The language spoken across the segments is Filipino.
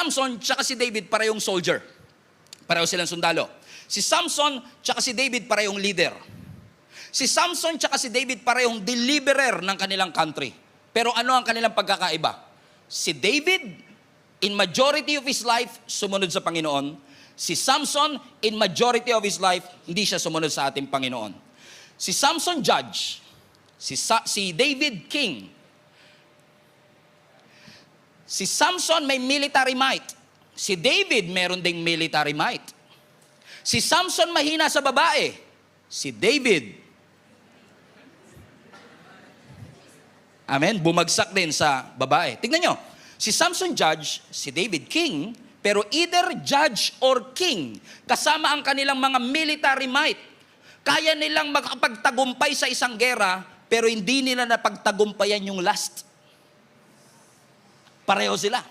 Samson tsaka si David parehong soldier. Pareho silang sundalo. Si Samson tsaka si David parehong leader. Si Samson tsaka si David parehong deliverer ng kanilang country. Pero ano ang kanilang pagkakaiba? Si David, in majority of his life, sumunod sa Panginoon. Si Samson, in majority of his life, hindi siya sumunod sa ating Panginoon. Si Samson, judge. Si David, king. Si Samson may military might. Si David meron ding military might. Si Samson mahina sa babae. Si David, amen, bumagsak din sa babae. Tignan nyo, si Samson judge, si David king, pero either judge or king, kasama ang kanilang mga military might. Kaya nilang makapagtagumpay sa isang gera, pero hindi nila napagtagumpayan yung last. Pareho sila.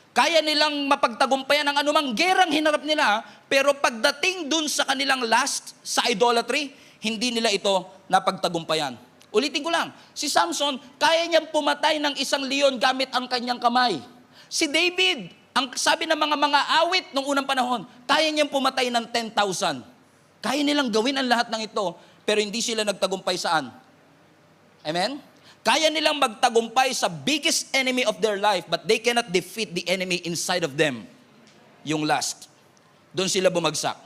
Kaya nilang mapagtagumpayan ang anumang gerang hinarap nila, pero pagdating dun sa kanilang last, sa idolatry, hindi nila ito napagtagumpayan. Ulitin ko lang, si Samson, kaya niyang pumatay ng isang leon gamit ang kanyang kamay. Si David, ang sabi ng mga awit nung unang panahon, kaya niyang pumatay ng 10,000. Kaya nilang gawin ang lahat ng ito, pero hindi sila nagtagumpay saan? Amen? Kaya nilang magtagumpay sa biggest enemy of their life, but they cannot defeat the enemy inside of them. Yung last. Doon sila bumagsak.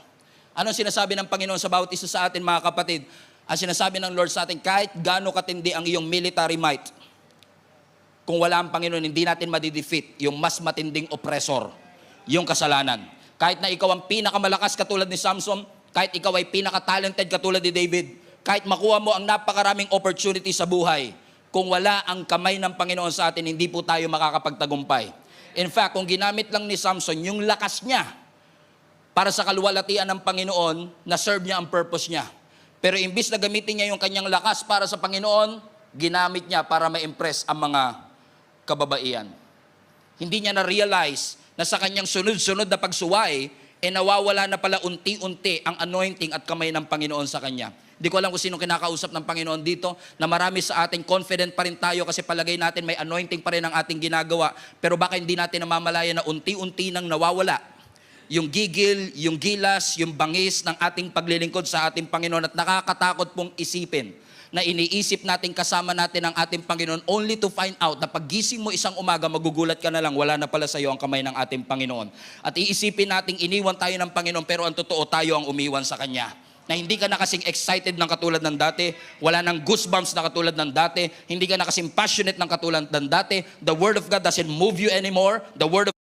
Anong sinasabi ng Panginoon sa bawat isa sa atin, mga kapatid? Ang sinasabi ng Lord sa atin, kahit gaano katindi ang iyong military might, kung wala ang Panginoon, hindi natin madidefeat yung mas matinding oppressor, yung kasalanan. Kahit na ikaw ang pinakamalakas katulad ni Samson, kahit ikaw ay pinaka-talented katulad ni David, kahit makuha mo ang napakaraming opportunity sa buhay, kung wala ang kamay ng Panginoon sa atin, hindi po tayo makakapagtagumpay. In fact, kung ginamit lang ni Samson yung lakas niya para sa kaluwalhatian ng Panginoon, na-serve niya ang purpose niya. Pero imbis na gamitin niya yung kanyang lakas para sa Panginoon, ginamit niya para ma-impress ang mga kababaihan. Hindi niya na-realize na sa kanyang sunod-sunod na pagsuway, nawawala na pala unti-unti ang anointing at kamay ng Panginoon sa kanya. Hindi ko alam kung sino kinakausap ng Panginoon dito, na marami sa ating confident pa rin tayo kasi palagay natin may anointing pa rin ang ating ginagawa, pero baka hindi natin namamalaya na unti-unti nang nawawala yung gigil, yung gilas, yung bangis ng ating paglilingkod sa ating Panginoon, at nakakatakot pong isipin na iniisip natin kasama natin ang ating Panginoon only to find out na paggising mo isang umaga, magugulat ka na lang, wala na pala sa iyo ang kamay ng ating Panginoon. At iisipin natin iniwan tayo ng Panginoon, pero ang totoo tayo ang umiwan sa Kanya. Na hindi ka na kasing excited ng katulad ng dati, wala nang goosebumps na katulad ng dati, hindi ka na kasing passionate ng katulad ng dati, the Word of God doesn't move you anymore, the Word of